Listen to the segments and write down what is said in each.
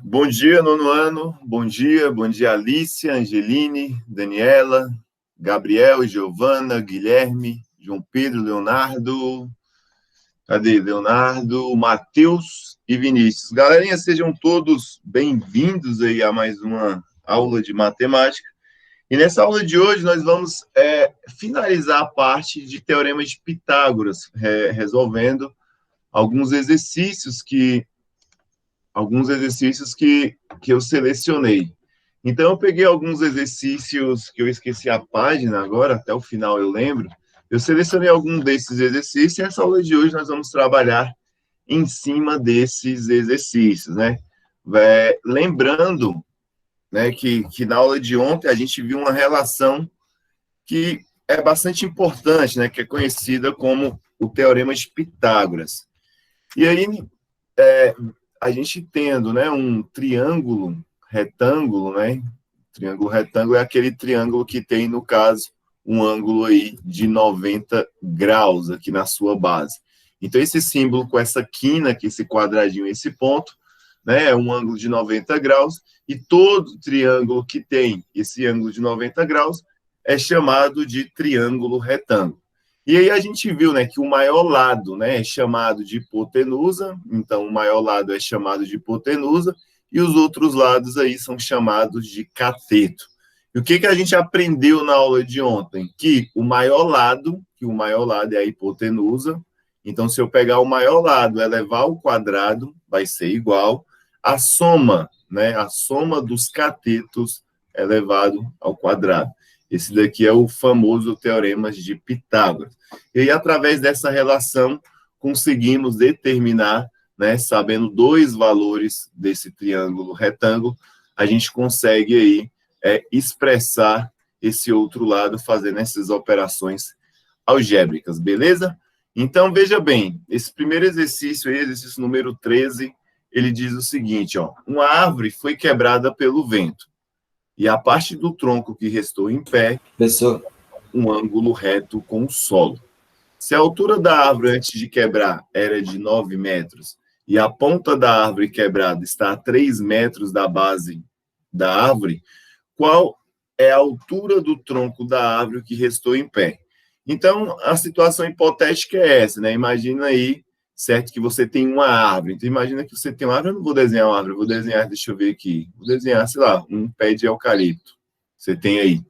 Bom dia, nono ano. Bom dia, Alicia, Angeline, Daniela, Gabriel, Giovana, Guilherme, João Pedro, Leonardo. Cadê? Leonardo, Matheus e Vinícius. Galerinha, sejam todos bem-vindos aí a mais uma aula de matemática. E nessa aula de hoje nós vamos finalizar a parte de teorema de Pitágoras, resolvendo alguns exercícios que eu selecionei. Então, eu peguei alguns exercícios que eu esqueci a página agora, até o final eu lembro. Eu selecionei algum desses exercícios e essa aula de hoje nós vamos trabalhar em cima desses exercícios, né? Lembrando, né, que na aula de ontem a gente viu uma relação que é bastante importante, né, que é conhecida como o Teorema de Pitágoras. E aí, a gente tendo, né, um triângulo retângulo, né? Triângulo retângulo é aquele triângulo que tem, no caso, um ângulo aí de 90 graus aqui na sua base. Então, esse símbolo com essa quina aqui, esse quadradinho, esse ponto, né, é um ângulo de 90 graus, e todo triângulo que tem esse ângulo de 90 graus é chamado de triângulo retângulo. E aí a gente viu, né, que o maior lado, né, é chamado de hipotenusa, então o maior lado é chamado de hipotenusa, e os outros lados aí são chamados de cateto. E o que a gente aprendeu na aula de ontem? Que o maior lado é a hipotenusa, então se eu pegar o maior lado e elevar ao quadrado, vai ser igual a soma, né, a soma dos catetos elevado ao quadrado. Esse daqui é o famoso teorema de Pitágoras. E aí, através dessa relação, conseguimos determinar, né, sabendo dois valores desse triângulo retângulo, a gente consegue aí expressar esse outro lado fazendo essas operações algébricas, beleza? Então, veja bem, esse primeiro exercício aí, exercício número 13, ele diz o seguinte, ó, uma árvore foi quebrada pelo vento. E a parte do tronco que restou em pé, Professor, um ângulo reto com o solo. Se a altura da árvore antes de quebrar era de 9 metros e a ponta da árvore quebrada está a 3 metros da base da árvore, qual é a altura do tronco da árvore que restou em pé? Então, a situação hipotética é essa, né? Imagina aí, certo, que você tem uma árvore. Então, imagina que você tem uma árvore, eu não vou desenhar uma árvore, eu vou desenhar, deixa eu ver aqui, vou desenhar, sei lá, um pé de eucalipto. Você tem aí.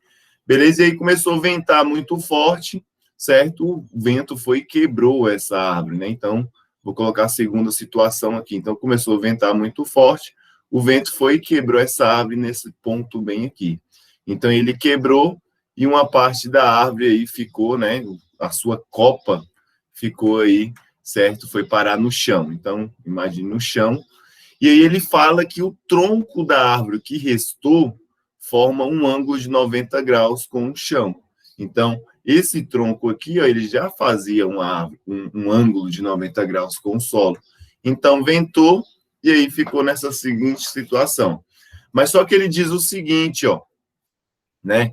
Beleza? E aí começou a ventar muito forte, certo? O vento foi e quebrou essa árvore, né? Então, vou colocar a segunda situação aqui. Então, começou a ventar muito forte, o vento foi e quebrou essa árvore nesse ponto bem aqui. Então, ele quebrou e uma parte da árvore aí ficou, né? A sua copa ficou aí, certo? Foi parar no chão. Então, imagine no chão. E aí ele fala que o tronco da árvore que restou forma um ângulo de 90 graus com o chão. Então, esse tronco aqui, ó, ele já fazia um ângulo de 90 graus com o solo. Então, ventou e aí ficou nessa seguinte situação. Mas só que ele diz o seguinte, ó, né?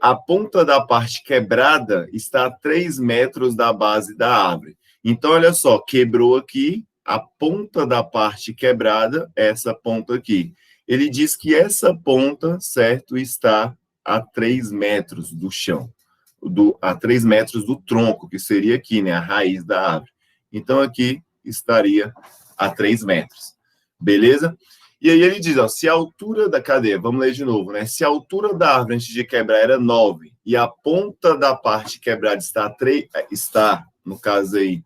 A ponta da parte quebrada está a 3 metros da base da árvore. Então, olha só, quebrou aqui, a ponta da parte quebrada, essa ponta aqui. Ele diz que essa ponta, certo, está a 3 metros do chão, a 3 metros do tronco, que seria aqui, né, a raiz da árvore. Então, aqui estaria a 3 metros. Beleza? E aí ele diz, ó, se a altura da cadeia, vamos ler de novo, né? Se a altura da árvore antes de quebrar era 9 e a ponta da parte quebrada está, no caso aí,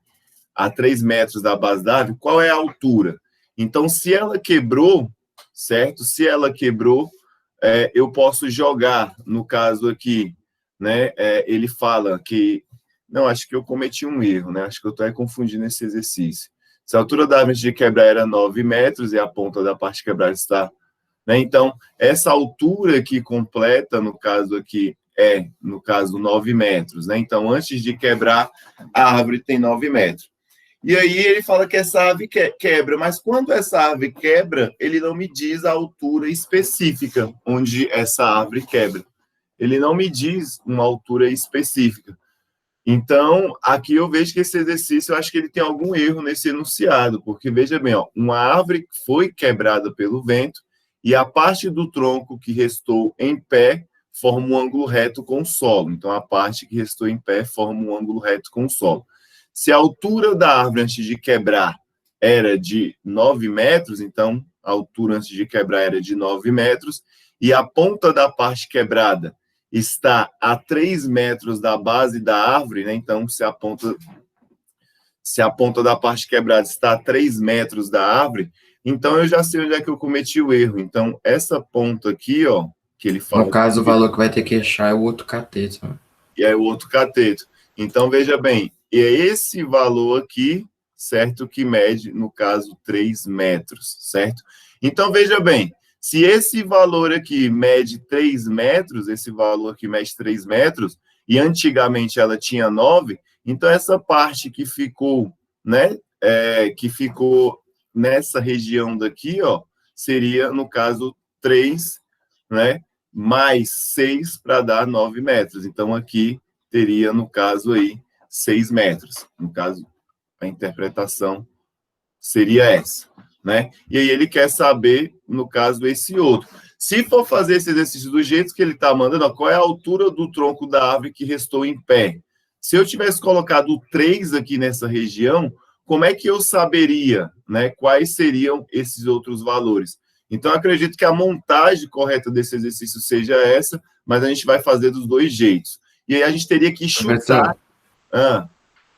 a 3 metros da base da árvore, qual é a altura? Então, se ela quebrou, certo? Se ela quebrou, eu posso jogar, no caso aqui, né? Ele fala que... Não, acho que eu cometi um erro, né? Acho que eu estou confundindo esse exercício. Se a altura da árvore de quebrar era 9 metros e a ponta da parte quebrada está... Né? Então, essa altura que completa, no caso aqui, no caso, 9 metros. Né? Então, antes de quebrar, a árvore tem 9 metros. E aí ele fala que essa árvore quebra, mas quando essa árvore quebra, ele não me diz a altura específica onde essa árvore quebra. Ele não me diz uma altura específica. Então, aqui eu vejo que esse exercício, eu acho que ele tem algum erro nesse enunciado, porque, veja bem, ó, uma árvore foi quebrada pelo vento e a parte do tronco que restou em pé forma um ângulo reto com o solo. Então, a parte que restou em pé forma um ângulo reto com o solo. Se a altura da árvore antes de quebrar era de 9 metros, então, a altura antes de quebrar era de 9 metros, e a ponta da parte quebrada está a 3 metros da base da árvore, né? Então, se a ponta da parte quebrada está a 3 metros da árvore, então eu já sei onde é que eu cometi o erro. Então, essa ponta aqui, ó, que ele No fala caso, o que valor que vai ter que achar é o outro cateto, né? e é o outro cateto. Então, veja bem, é esse valor aqui, certo, que mede, no caso, 3 metros, certo? Então, veja bem, se esse valor aqui mede 3 metros, esse valor aqui mede 3 metros, e antigamente ela tinha 9, então essa parte que ficou, né, que ficou nessa região daqui, ó, seria, no caso, 3, né, mais 6 para dar 9 metros. Então, aqui teria, no caso aí, 6 metros. No caso, a interpretação seria essa, né? E aí ele quer saber, no caso, esse outro. Se for fazer esse exercício do jeito que ele está mandando, ó, qual é a altura do tronco da árvore que restou em pé? Se eu tivesse colocado 3 aqui nessa região, como é que eu saberia, né, quais seriam esses outros valores? Então, acredito que a montagem correta desse exercício seja essa, mas a gente vai fazer dos dois jeitos. E aí a gente teria que chutar. Professor, Ah,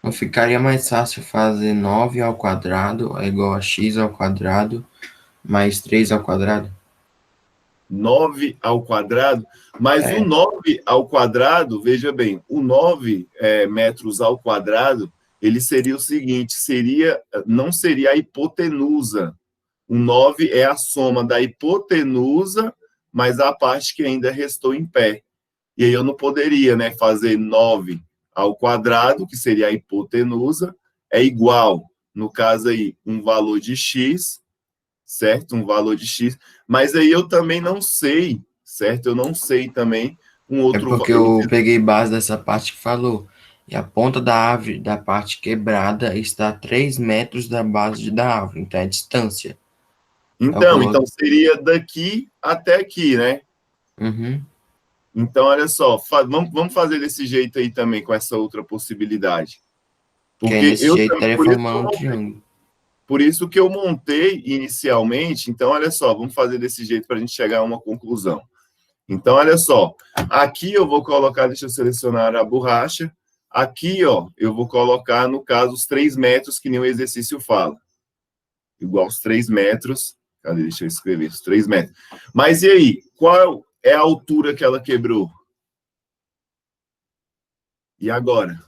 não ficaria mais fácil fazer 9 ao quadrado é igual a x ao quadrado mais 3 ao quadrado? 9 ao quadrado, mas o É, 9 ao quadrado, veja bem, o 9 metros ao quadrado, ele seria o seguinte, não seria a hipotenusa. O 9 é a soma da hipotenusa, mais a parte que ainda restou em pé. E aí eu não poderia, né, fazer 9 ao quadrado, que seria a hipotenusa, é igual, no caso aí, um valor de x, certo? Um valor de X. Mas aí eu também não sei, certo? Eu não sei também um é outro. porque eu peguei base dessa parte que falou. E a ponta da árvore, da parte quebrada, está a 3 metros da base da árvore, então é a distância. Eu Então coloco. seria daqui até aqui, né? Uhum. Então, olha só, vamos fazer desse jeito aí também, com essa outra possibilidade. Que aí Porque desse eu jeito também, estaria formando um triângulo. por isso que eu montei inicialmente. Então, olha só, vamos fazer desse jeito para a gente chegar a uma conclusão. Então, olha só, aqui eu vou colocar, deixa eu selecionar a borracha, aqui, ó, eu vou colocar, no caso, os 3 metros, que nem o exercício fala. Igual aos 3 metros, cadê, deixa eu escrever, os 3 metros. Mas e aí, qual é a altura que ela quebrou? E agora?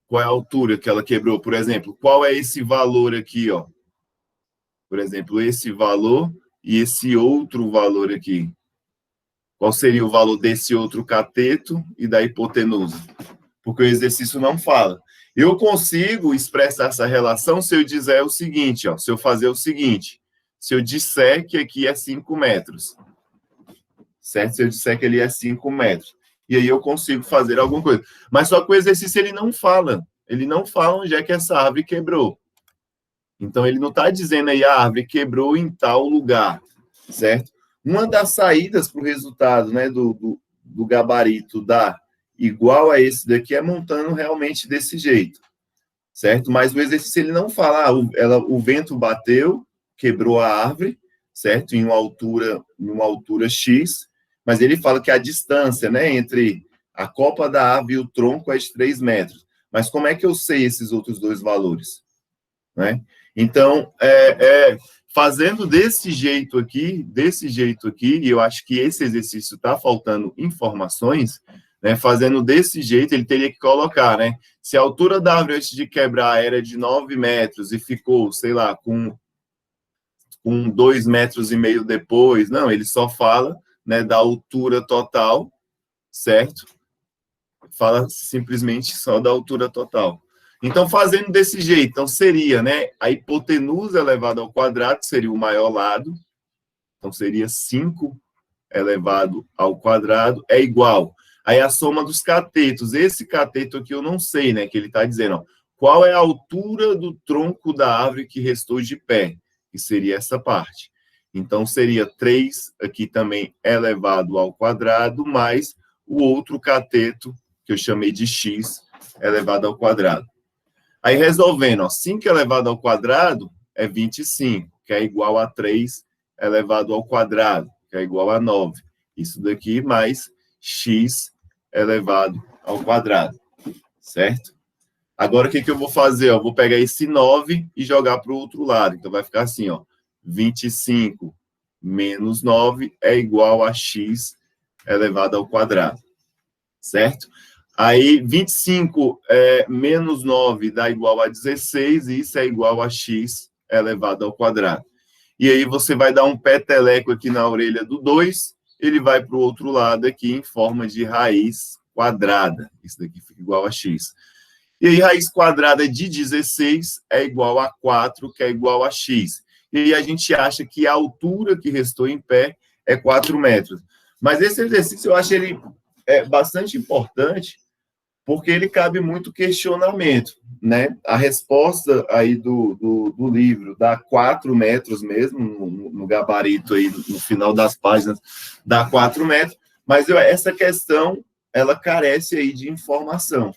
Qual é a altura que ela quebrou? Por exemplo, qual é esse valor aqui, ó? Por exemplo, esse valor e esse outro valor aqui. Qual seria o valor desse outro cateto e da hipotenusa? Porque o exercício não fala. Eu consigo expressar essa relação se eu dizer o seguinte, ó, se eu fazer o seguinte, se eu disser que aqui é 5 metros, certo? Se eu disser que ele é 5 metros. E aí eu consigo fazer alguma coisa. Mas só que o exercício ele não fala onde é que essa árvore quebrou. Então ele não está dizendo aí a árvore quebrou em tal lugar, certo? Uma das saídas para o resultado, né, do gabarito da igual a esse daqui é montando realmente desse jeito, certo? Mas o exercício ele não fala, o vento bateu, quebrou a árvore, certo? Em uma altura X, mas ele fala que a distância, né, entre a copa da árvore e o tronco é de 3 metros. Mas como é que eu sei esses outros dois valores, né? Então, fazendo desse jeito aqui, e eu acho que esse exercício está faltando informações, né? Fazendo desse jeito, ele teria que colocar, né? Se a altura da árvore antes de quebrar era de 9 metros e ficou, sei lá, com 2,5 metros depois, não, ele só fala, né, da altura total, certo? Fala simplesmente só da altura total. Então, fazendo desse jeito, então seria, né, a hipotenusa elevada ao quadrado, que seria o maior lado, então seria 5 elevado ao quadrado, é igual Aí a soma dos catetos. Esse cateto aqui eu não sei, né? Que ele está dizendo, ó, qual é a altura do tronco da árvore que restou de pé? Que seria essa parte. Então, seria 3 aqui também elevado ao quadrado, mais o outro cateto, que eu chamei de x, elevado ao quadrado. Aí, resolvendo, ó, 5 elevado ao quadrado é 25, que é igual a 3 elevado ao quadrado, que é igual a 9. Isso daqui mais x elevado ao quadrado, certo? Agora, o que eu vou fazer? Eu vou pegar esse 9 e jogar para o outro lado. Então, vai ficar assim, ó, 25 menos 9 é igual a x elevado ao quadrado, certo? Aí, 25 menos 9 dá igual a 16, e isso é igual a x elevado ao quadrado. E aí, você vai dar um peteleco aqui na orelha do 2, ele vai para o outro lado aqui em forma de raiz quadrada. Isso daqui fica igual a x. E aí, raiz quadrada de 16 é igual a 4, que é igual a x. E aí, a gente acha que a altura que restou em pé é 4 metros. Mas esse exercício, eu acho ele bastante importante, porque ele cabe muito questionamento, né? A resposta aí do livro dá 4 metros mesmo, no gabarito aí, no final das páginas, dá 4 metros, mas essa questão, ela carece aí de informação.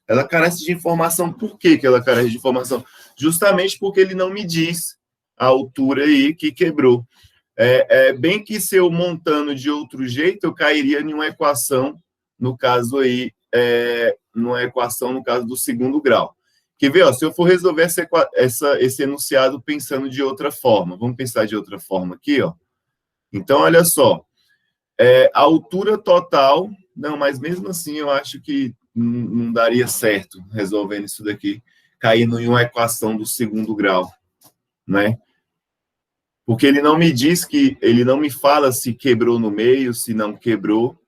Ela carece de informação. Por que ela carece de informação? Justamente porque ele não me diz a altura aí que quebrou. Bem que se eu montando de outro jeito, eu cairia em uma equação, no caso aí, numa equação, no caso do segundo grau. Quer ver? Ó, se eu for resolver esse enunciado pensando de outra forma, vamos pensar de outra forma aqui, ó. Então, olha só, a altura total, não, mas mesmo assim eu acho que não daria certo resolvendo isso daqui, caindo em uma equação do segundo grau, né? Porque ele não me diz ele não me fala se quebrou no meio, se não quebrou,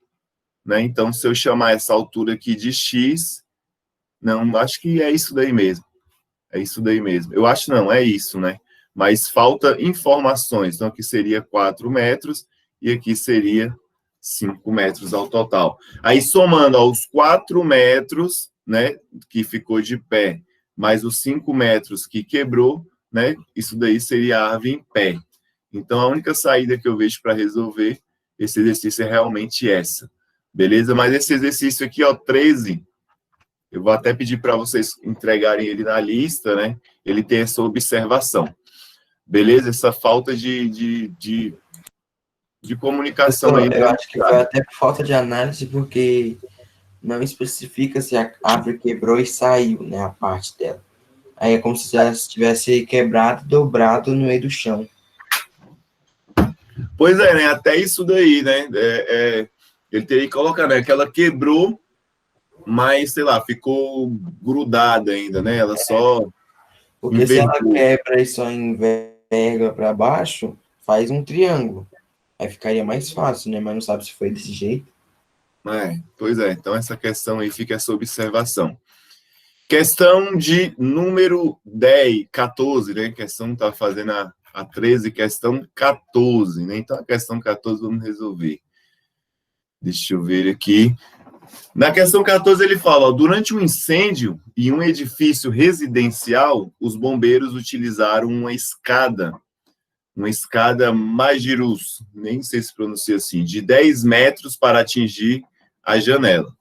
né? Então, se eu chamar essa altura aqui de x, não, acho que é isso daí mesmo. É isso daí mesmo. Eu acho não, é isso, né? Mas falta informações. Então, aqui seria 4 metros e aqui seria 5 metros ao total. Aí, somando aos 4 metros, né, que ficou de pé, mais os 5 metros que quebrou, né, isso daí seria a árvore em pé. Então, a única saída que eu vejo para resolver esse exercício é realmente essa. Beleza? Mas esse exercício aqui, ó, 13, eu vou até pedir para vocês entregarem ele na lista, né? Ele tem essa observação. Beleza? Essa falta de comunicação Pessoal, aí. eu acho que foi até por falta de análise, porque não especifica se a árvore quebrou e saiu, né, a parte dela. Aí é como se ela tivesse quebrado, dobrado no meio do chão. Pois é, né? Até isso daí, né? Ele teria que colocar, né? Que ela quebrou, mas, sei lá, ficou grudada ainda, né? Ela só Porque se ela quebra e só enverga para baixo, faz um triângulo. Aí ficaria mais fácil, né? Mas não sabe se foi desse jeito. Pois é, então essa questão aí fica essa observação. Questão de número 10, 14, né? Questão está fazendo a 13, questão 14, né? Então a questão 14 vamos resolver. Deixa eu ver aqui. Na questão 14 ele fala, ó, durante um incêndio em um edifício residencial, os bombeiros utilizaram uma escada Magirus, nem sei se pronuncia assim, de 10 metros para atingir a janela.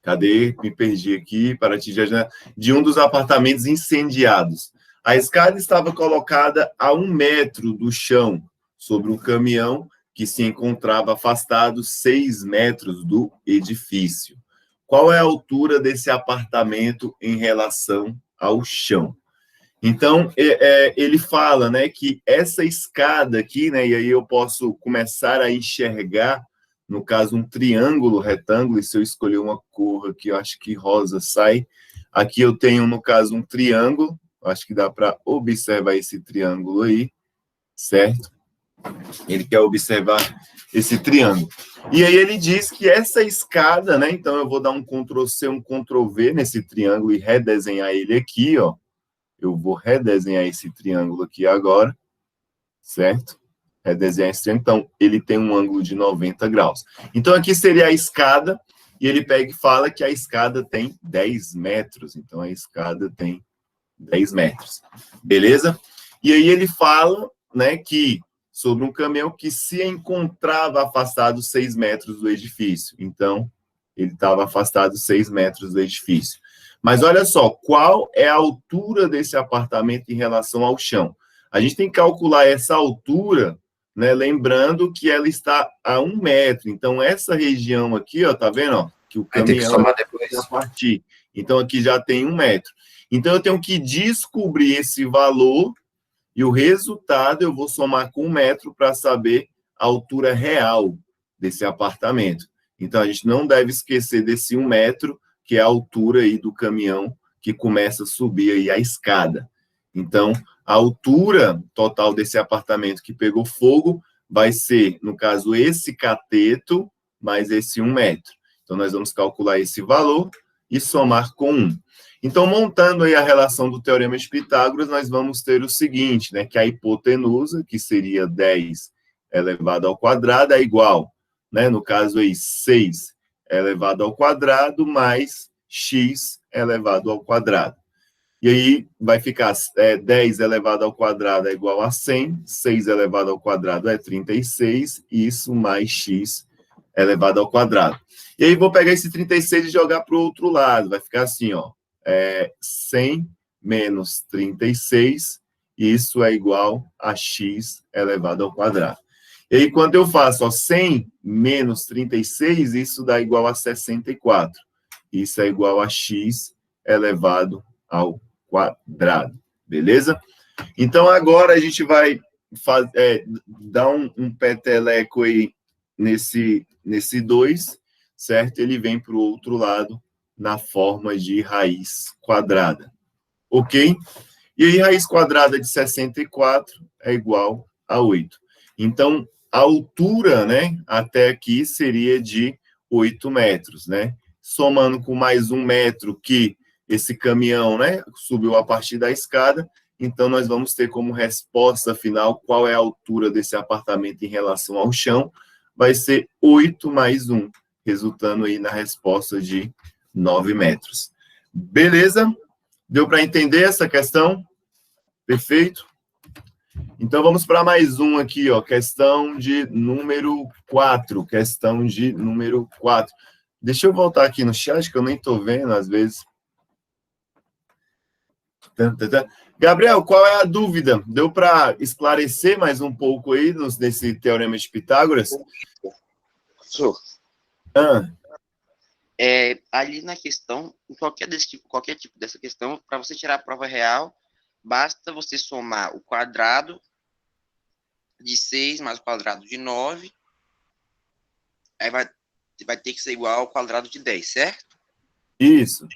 Cadê? Me perdi aqui. Para atingir a janela de um dos apartamentos incendiados. A escada estava colocada a 1 metro do chão, sobre um caminhão que se encontrava afastado 6 metros do edifício. Qual é a altura desse apartamento em relação ao chão? Então, ele fala, né, que essa escada aqui, né, e aí eu posso começar a enxergar, no caso, um triângulo retângulo, e se eu escolher uma cor aqui, eu acho que rosa sai. Aqui eu tenho, no caso, um triângulo, acho que dá para observar esse triângulo aí, certo? Ele quer observar esse triângulo. E aí ele diz que essa escada, né, então eu vou dar um Ctrl+C, um Ctrl+V nesse triângulo e redesenhar ele aqui, ó. Eu vou redesenhar esse triângulo aqui agora, certo? desenhar esse triângulo, então ele tem um ângulo de 90 graus. Então aqui seria a escada, e ele pega e fala que a escada tem 10 metros, então a escada tem 10 metros, beleza? E aí ele fala, né, que sobre um caminhão que se encontrava afastado 6 metros do edifício, então ele estava afastado 6 metros do edifício. Mas olha só, qual é a altura desse apartamento em relação ao chão? A gente tem que calcular essa altura, né, lembrando que ela está a 1 metro. Então, essa região aqui, ó, tá vendo? Ó, que o caminhão vai depois. a partir. Então, aqui já tem 1 metro. Então, eu tenho que descobrir esse valor e o resultado eu vou somar com 1 metro para saber a altura real desse apartamento. Então, a gente não deve esquecer desse 1 metro, que é a altura aí do caminhão que começa a subir aí a escada. Então, a altura total desse apartamento que pegou fogo vai ser, no caso, esse cateto mais esse 1 metro. Então, nós vamos calcular esse valor e somar com 1. Então, montando aí a relação do Teorema de Pitágoras, nós vamos ter o seguinte, né, que a hipotenusa, que seria 10 elevado ao quadrado, é igual, né, no caso aí, 6 elevado ao quadrado mais x elevado ao quadrado. E aí vai ficar 10 elevado ao quadrado é igual a 100, 6 elevado ao quadrado é 36, isso mais x elevado ao quadrado. E aí vou pegar esse 36 e jogar para o outro lado, vai ficar assim, ó, 100 menos 36, isso é igual a x elevado ao quadrado. E aí, quando eu faço, ó, 100 menos 36, isso dá igual a 64. Isso é igual a x elevado ao quadrado, beleza? Então, agora a gente vai dar um peteleco aí nesse 2, certo? Ele vem para o outro lado na forma de raiz quadrada, ok? E aí, raiz quadrada de 64 é igual a 8. Então, a altura, né, até aqui seria de 8 metros, né? Somando com mais 1 metro que esse caminhão, né, subiu a partir da escada, então nós vamos ter como resposta final qual é a altura desse apartamento em relação ao chão, vai ser 8 mais 1, resultando aí na resposta de 9 metros. Beleza? Deu para entender essa questão? Perfeito? Então, vamos para mais um aqui, ó, questão de número 4. Questão de número 4. Deixa eu voltar aqui no chat, que eu nem estou vendo, às vezes. Gabriel, qual é a dúvida? Deu para esclarecer mais um pouco aí nesse Teorema de Pitágoras? Professor, Ah, ali na questão, em qualquer tipo dessa questão, para você tirar a prova real, basta você somar o quadrado de 6 mais o quadrado de 9, aí vai ter que ser igual ao quadrado de 10, certo? isso.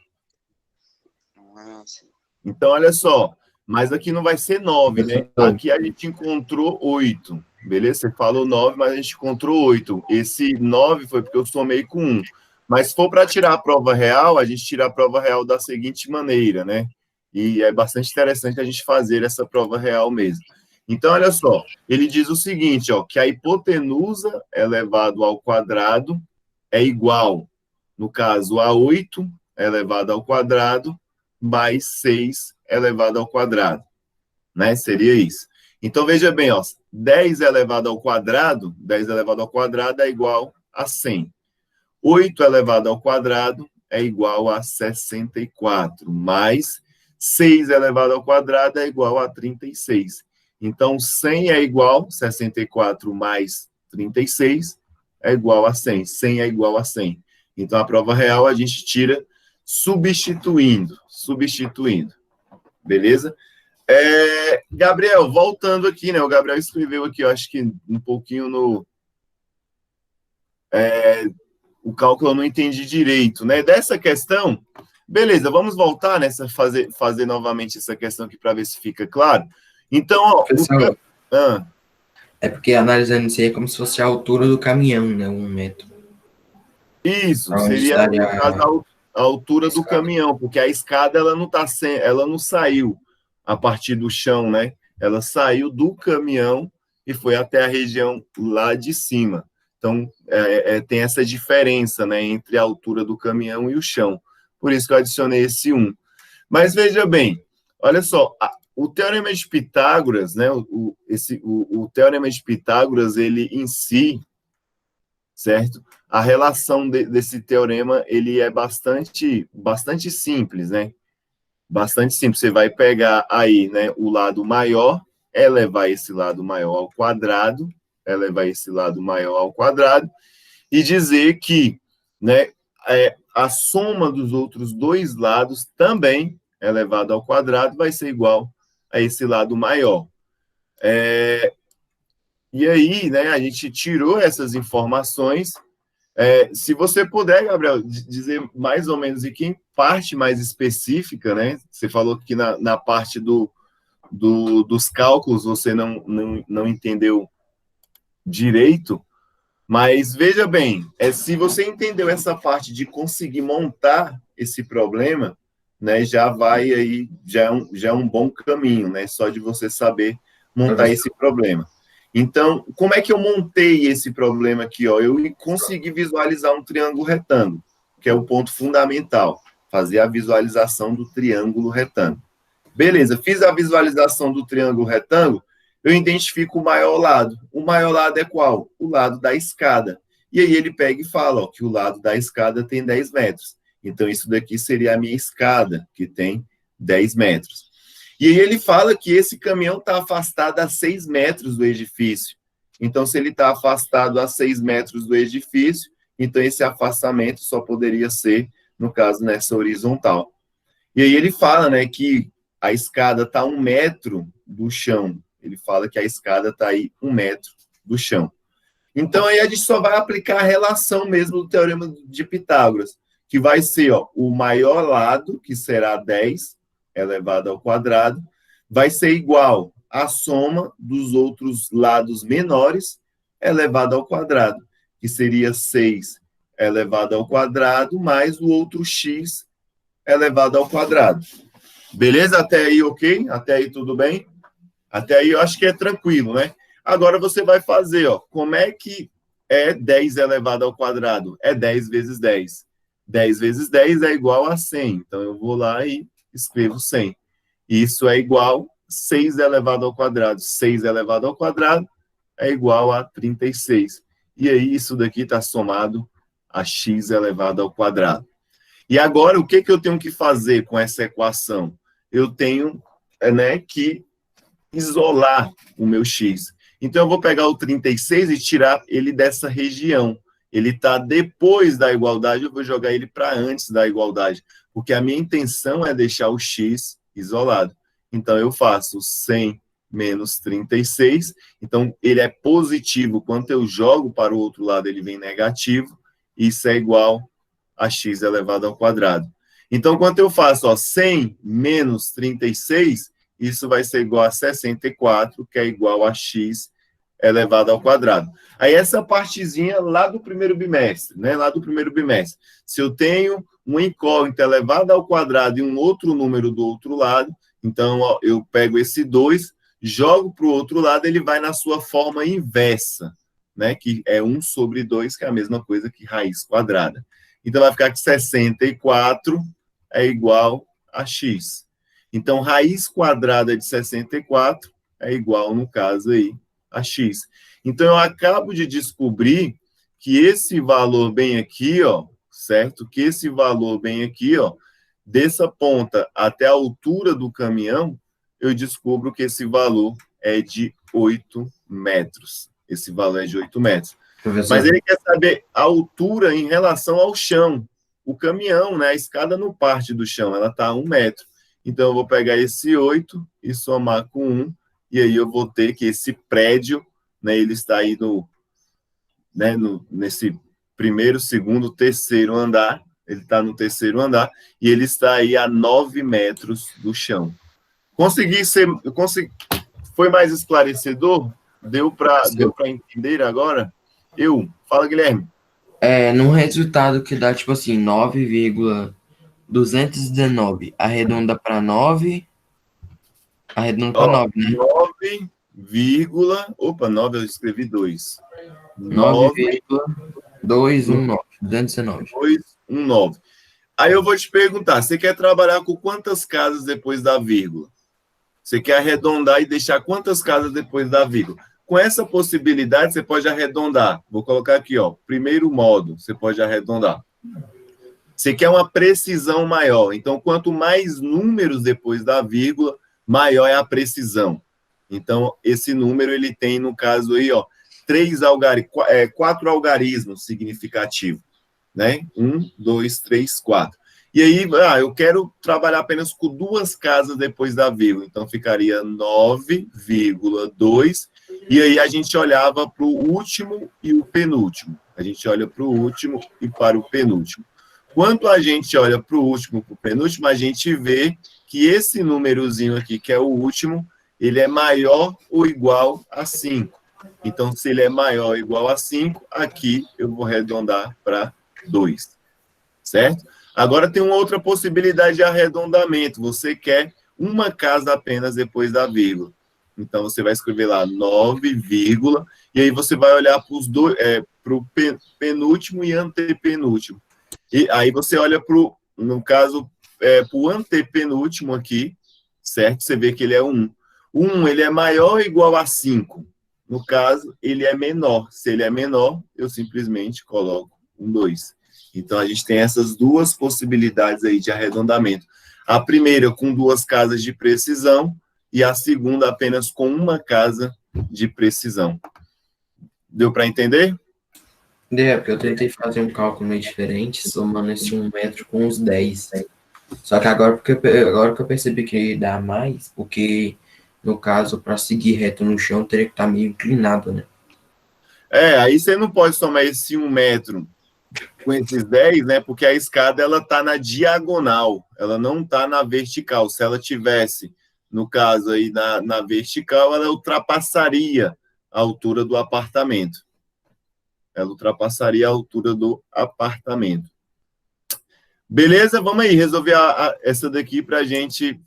Nossa. Então, olha só, mas aqui não vai ser 9, né? Aqui a gente encontrou 8, beleza? Você falou 9, mas a gente encontrou 8. Esse 9 foi porque eu somei com 1. Mas se for para tirar a prova real, a gente tira a prova real da seguinte maneira, né? E é bastante interessante a gente fazer essa prova real mesmo. Então, olha só, ele diz o seguinte, ó, que a hipotenusa elevado ao quadrado é igual, no caso, a 8 elevado ao quadrado mais 6 elevado ao quadrado, né? Seria isso. Então, veja bem, ó, 10 elevado ao quadrado é igual a 100. 8 elevado ao quadrado é igual a 64, mais 6 elevado ao quadrado é igual a 36. Então, 100 é igual, 64 mais 36 é igual a 100. 100 é igual a 100. Então, a prova real a gente tira substituindo. Beleza? Gabriel, voltando aqui, né? O Gabriel escreveu aqui, eu acho que um pouquinho no... o cálculo eu não entendi direito, né? Dessa questão, beleza, vamos voltar nessa, fazer novamente essa questão aqui para ver se fica claro. Então, ó, Professor, é porque analisando isso aí é como se fosse a altura do caminhão, né? 1 metro. Isso, Onde seria estaria no caso, a altura do caminhão, porque a escada ela não saiu a partir do chão, né? Ela saiu do caminhão e foi até a região lá de cima. Então, tem essa diferença, né, entre a altura do caminhão e o chão. Por isso que eu adicionei esse 1. Mas veja bem, olha só, o Teorema de Pitágoras, né, o Teorema de Pitágoras, ele em si, certo? A relação desse teorema, ele é bastante simples, né? Bastante simples. Você vai pegar aí, né, o lado maior, elevar esse lado maior ao quadrado, elevar esse lado maior ao quadrado, e dizer que, né, a soma dos outros dois lados também elevado ao quadrado vai ser igual a esse lado maior. E aí, né, a gente tirou essas informações. Se você puder, Gabriel, dizer mais ou menos em que parte mais específica, né? Você falou que na parte dos cálculos você não entendeu direito, mas veja bem, se você entendeu essa parte de conseguir montar esse problema, né, já vai aí, já é um bom caminho, né? Só de você saber montar esse problema. Então, como é que eu montei esse problema aqui? Ó? Eu consegui visualizar um triângulo retângulo, que é o ponto fundamental, fazer a visualização do triângulo retângulo. Beleza, fiz a visualização do triângulo retângulo, eu identifico o maior lado. O maior lado é qual? O lado da escada. E aí ele pega e fala ó, que o lado da escada tem 10 metros. Então, isso daqui seria a minha escada, que tem 10 metros. E aí ele fala que esse caminhão está afastado a 6 metros do edifício. Então, se ele está afastado a 6 metros do edifício, então esse afastamento só poderia ser, no caso, nessa horizontal. E aí ele fala, né, que a escada está a 1 metro do chão. Ele fala que a escada está aí 1 metro do chão. Então, aí a gente só vai aplicar a relação mesmo do Teorema de Pitágoras, que vai ser ó, o maior lado, que será 10 elevado ao quadrado, vai ser igual à soma dos outros lados menores elevado ao quadrado, que seria 6 elevado ao quadrado, mais o outro x elevado ao quadrado. Beleza? Até aí, ok? Até aí, tudo bem? Até aí, eu acho que é tranquilo, né? Agora, você vai fazer, ó, como é que é 10 elevado ao quadrado? É 10 vezes 10. 10 vezes 10 é igual a 100. Então, eu vou lá e escrevo 100. Isso é igual a 6 elevado ao quadrado. 6 elevado ao quadrado é igual a 36. E aí, isso daqui está somado a x elevado ao quadrado. E agora, o que eu tenho que fazer com essa equação? Eu tenho né, que isolar o meu x. Então, eu vou pegar o 36 e tirar ele dessa região. Ele está depois da igualdade, eu vou jogar ele para antes da igualdade, porque a minha intenção é deixar o x isolado. Então, eu faço 100 menos 36, então ele é positivo, quando eu jogo para o outro lado, ele vem negativo, isso é igual a x elevado ao quadrado. Então, quando eu faço ó, 100 menos 36, isso vai ser igual a 64, que é igual a x elevado ao quadrado. Aí essa partezinha lá do primeiro bimestre, né? Lá do primeiro bimestre. Se eu tenho uma incógnita elevada ao quadrado e um outro número do outro lado, então ó, eu pego esse 2, jogo para o outro lado, ele vai na sua forma inversa, né? Que é 1 sobre 2, que é a mesma coisa que raiz quadrada. Então vai ficar que 64 é igual a x. Então, raiz quadrada de 64 é igual, no caso aí, a x. Então, eu acabo de descobrir que esse valor bem aqui, ó, certo? Que esse valor bem aqui, ó, dessa ponta até a altura do caminhão, eu descubro que esse valor é de 8 metros. Esse valor é de 8 metros. Professor. Mas ele quer saber a altura em relação ao chão. O caminhão, né? A escada não parte do chão, ela está a 1 metro. Então, eu vou pegar esse 8 e somar com 1, e aí eu vou ter que esse prédio, né, ele está aí nesse primeiro, segundo, terceiro andar, ele está no terceiro andar, e ele está aí a 9 metros do chão. Foi mais esclarecedor? Deu para entender agora? Fala, Guilherme. No resultado que dá, tipo assim, 9,219, arredonda para 9, arredonda para 9, né? Opa, 9, eu escrevi 2. 9,219. 219. Aí eu vou te perguntar, você quer trabalhar com quantas casas depois da vírgula? Você quer arredondar e deixar quantas casas depois da vírgula? Com essa possibilidade, você pode arredondar. Vou colocar aqui, ó, primeiro modo, você pode arredondar. Você quer uma precisão maior. Então, quanto mais números depois da vírgula, maior é a precisão. Então, esse número, ele tem, no caso aí, ó, 4 algarismos significativos, né? 1, 2, 3, 4. E aí, eu quero trabalhar apenas com 2 casas depois da vírgula. Então, ficaria 9,2. E aí, a gente olhava para o último e o penúltimo. A gente olha para o último e para o penúltimo. Quando a gente olha para o último e para o penúltimo, a gente vê que esse númerozinho aqui, que é o último, ele é maior ou igual a 5. Então, se ele é maior ou igual a 5, aqui eu vou arredondar para 2. Certo? Agora tem uma outra possibilidade de arredondamento. Você quer uma casa apenas depois da vírgula. Então, você vai escrever lá 9, e aí você vai olhar para o penúltimo e antepenúltimo. E aí você olha para o, no caso, para o antepenúltimo aqui, certo? Você vê que ele é 1. O 1, ele é maior ou igual a 5? No caso, ele é menor. Se ele é menor, eu simplesmente coloco um 2. Então, a gente tem essas duas possibilidades aí de arredondamento. A primeira com 2 casas de precisão e a segunda apenas com uma casa de precisão. Deu para entender? Deu, porque eu tentei fazer um cálculo meio diferente, somando esse 1 metro com os 10. Só que agora que eu percebi que dá mais, porque, no caso, para seguir reto no chão, teria que estar meio inclinado, né? Aí você não pode somar esse 1 metro com esses 10, né? Porque a escada, ela está na diagonal, ela não está na vertical. Se ela tivesse, no caso aí, na vertical, ela ultrapassaria a altura do apartamento. Ela ultrapassaria a altura do apartamento. Beleza? Vamos aí resolver essa daqui para a gente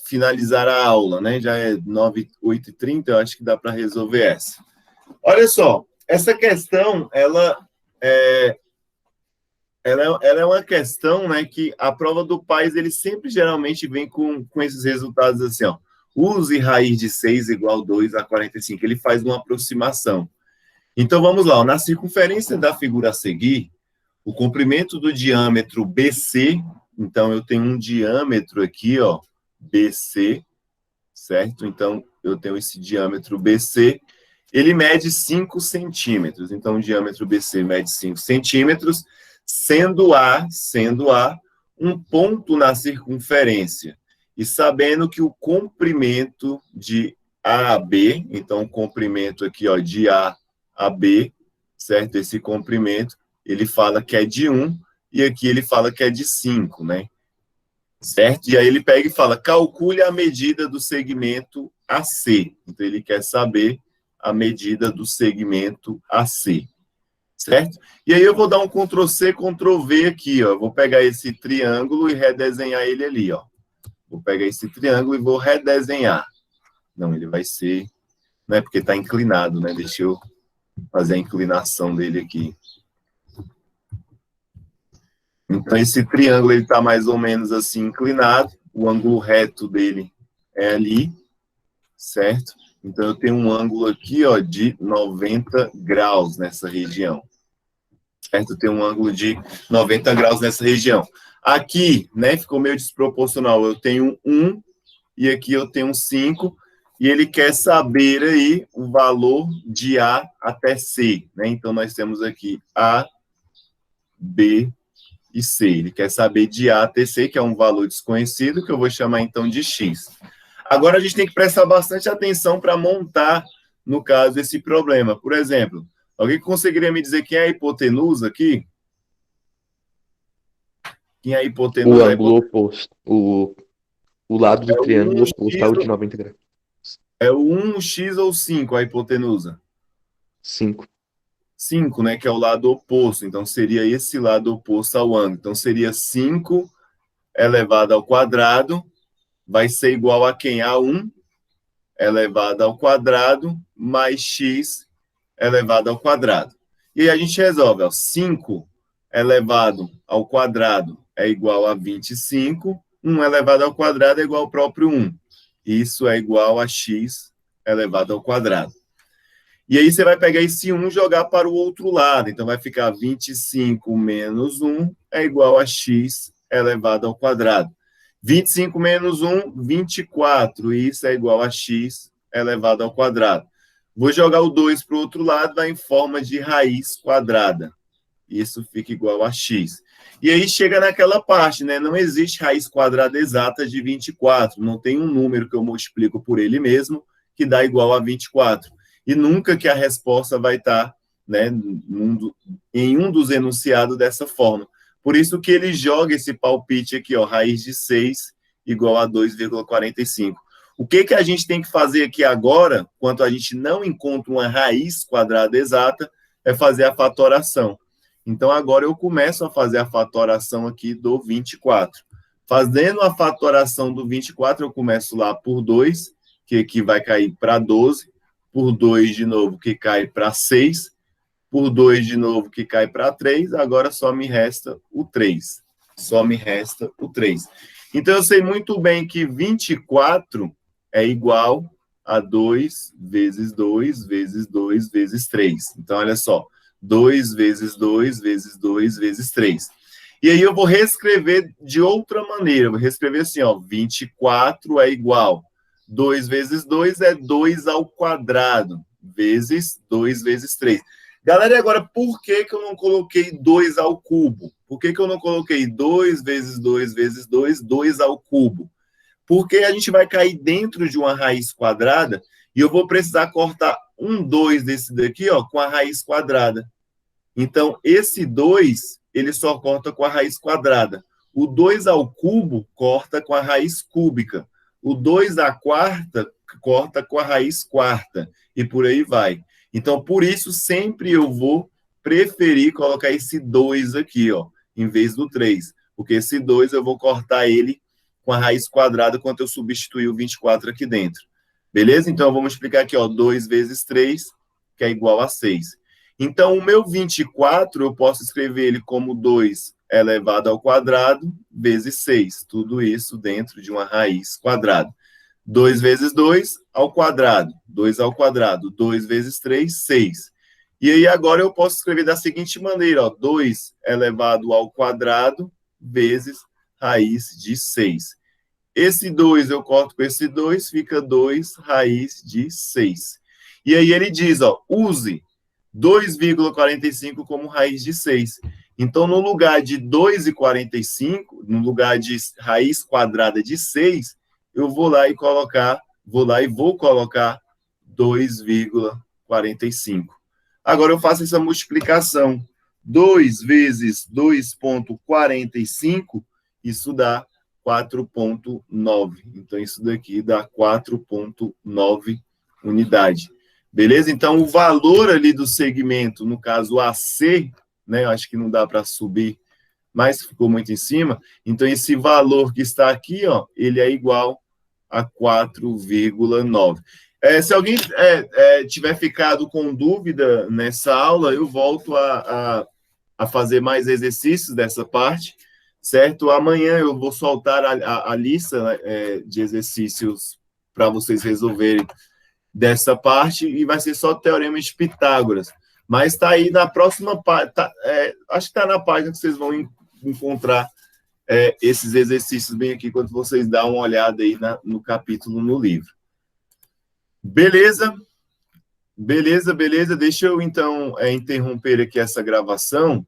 finalizar a aula, né? Já é 8h30, eu acho que dá para resolver essa. Olha só, essa questão, ela é uma questão, né, que a prova do PAIS, ele sempre geralmente vem com esses resultados assim, ó. Use raiz de 6 igual 2 a 45. Ele faz uma aproximação. Então, vamos lá. Na circunferência da figura a seguir, o comprimento do diâmetro BC, então, eu tenho um diâmetro aqui, ó, BC, certo? Então, eu tenho esse diâmetro BC, ele mede 5 centímetros. Então, o diâmetro BC mede 5 centímetros, sendo A um ponto na circunferência. E sabendo que o comprimento de A a B, então, o comprimento aqui, ó, de A a B, certo? Esse comprimento, ele fala que é de 1, e aqui ele fala que é de 5, né? Certo? E aí ele pega e fala, calcule a medida do segmento AC. Então, ele quer saber a medida do segmento AC. Certo? E aí eu vou dar um Ctrl+C, Ctrl+V aqui, ó. Vou pegar esse triângulo e redesenhar ele ali, ó. Vou pegar esse triângulo e vou redesenhar. Não, ele vai ser... Não é porque está inclinado, né? Deixa eu fazer a inclinação dele aqui. Então, esse triângulo, ele está mais ou menos assim inclinado. O ângulo reto dele é ali, certo? Então, eu tenho um ângulo aqui, ó, de 90 graus nessa região. Certo? Eu tenho um ângulo de 90 graus nessa região. Aqui, né, ficou meio desproporcional. Eu tenho 1 e aqui eu tenho 5. E ele quer saber aí o valor de A até C, né? Então, nós temos aqui A, B e C. Ele quer saber de A até C, que é um valor desconhecido, que eu vou chamar, então, de X. Agora, a gente tem que prestar bastante atenção para montar, no caso, esse problema. Por exemplo, alguém conseguiria me dizer quem é a hipotenusa aqui? Quem é a hipotenusa? O ângulo oposto. O lado do triângulo oposto ao de 90 graus. É o 1x ou 5, a hipotenusa? 5. 5, né, que é o lado oposto. Então, seria esse lado oposto ao ângulo. Então, seria 5 elevado ao quadrado, vai ser igual a quem? A 1 elevado ao quadrado mais x elevado ao quadrado. E aí a gente resolve, ó, 5 elevado ao quadrado é igual a 25, 1 elevado ao quadrado é igual ao próprio 1. Isso é igual a x elevado ao quadrado. E aí você vai pegar esse 1 e jogar para o outro lado. Então vai ficar 25 menos 1 é igual a x elevado ao quadrado. 25 menos 1, 24. E isso é igual a x elevado ao quadrado. Vou jogar o 2 para o outro lado, vai em forma de raiz quadrada. Isso fica igual a x. E aí chega naquela parte, né? Não existe raiz quadrada exata de 24. Não tem um número que eu multiplico por ele mesmo que dá igual a 24. E nunca que a resposta vai estar, né, em um dos enunciados dessa forma. Por isso que ele joga esse palpite aqui, ó, raiz de 6 igual a 2,45. O que a gente tem que fazer aqui agora, quando a gente não encontra uma raiz quadrada exata, é fazer a fatoração. Então, agora eu começo a fazer a fatoração aqui do 24. Fazendo a fatoração do 24, eu começo lá por 2, que aqui vai cair para 12, por 2 de novo, que cai para 6, por 2 de novo, que cai para 3, agora só me resta o 3. Só me resta o 3. Então, eu sei muito bem que 24 é igual a 2 vezes 2 vezes 2 vezes 3. Então, olha só, 2 vezes 2 vezes 2 vezes 3. E aí eu vou reescrever de outra maneira. Eu vou reescrever assim, ó, 24 é igual. 2 vezes 2 é 2 ao quadrado, vezes 2 vezes 3. Galera, e agora, por que eu não coloquei 2 ao cubo? Por que eu não coloquei 2 vezes 2 vezes 2, 2 ao cubo? Porque a gente vai cair dentro de uma raiz quadrada e eu vou precisar cortar um 2 desse daqui, ó, com a raiz quadrada. Então, esse 2, ele só corta com a raiz quadrada. O 2 ao cubo corta com a raiz cúbica. O 2 à quarta corta com a raiz quarta. E por aí vai. Então, por isso, sempre eu vou preferir colocar esse 2 aqui, ó, em vez do 3. Porque esse 2 eu vou cortar ele com a raiz quadrada quando eu substituir o 24 aqui dentro. Beleza? Então, vamos explicar aqui, ó, 2 vezes 3, que é igual a 6. Então, o meu 24, eu posso escrever ele como 2 elevado ao quadrado vezes 6. Tudo isso dentro de uma raiz quadrada. 2 vezes 2 ao quadrado. 2 ao quadrado. 2 vezes 3, 6. E aí, agora eu posso escrever da seguinte maneira, ó, 2 elevado ao quadrado vezes raiz de 6. Esse 2 eu corto com esse 2, fica 2 raiz de 6. E aí ele diz, ó, use 2,45 como raiz de 6. Então, no lugar de 2,45, no lugar de raiz quadrada de 6, eu vou lá e vou colocar 2,45. Agora eu faço essa multiplicação. 2 vezes 2,45, isso dá 4,9. Então, isso daqui dá 4,9 unidade. Beleza? Então, o valor ali do segmento, no caso AC, né, eu acho que não dá para subir, mas ficou muito em cima. Então, esse valor que está aqui, ó, ele é igual a 4,9. Se alguém tiver ficado com dúvida nessa aula, eu volto a fazer mais exercícios dessa parte, certo? Amanhã eu vou soltar a lista de exercícios para vocês resolverem dessa parte, e vai ser só teorema de Pitágoras. Mas está aí na próxima página, acho que está na página que vocês vão encontrar esses exercícios bem aqui, quando vocês dão uma olhada aí no capítulo no livro. Beleza? Beleza. Deixa eu, então, interromper aqui essa gravação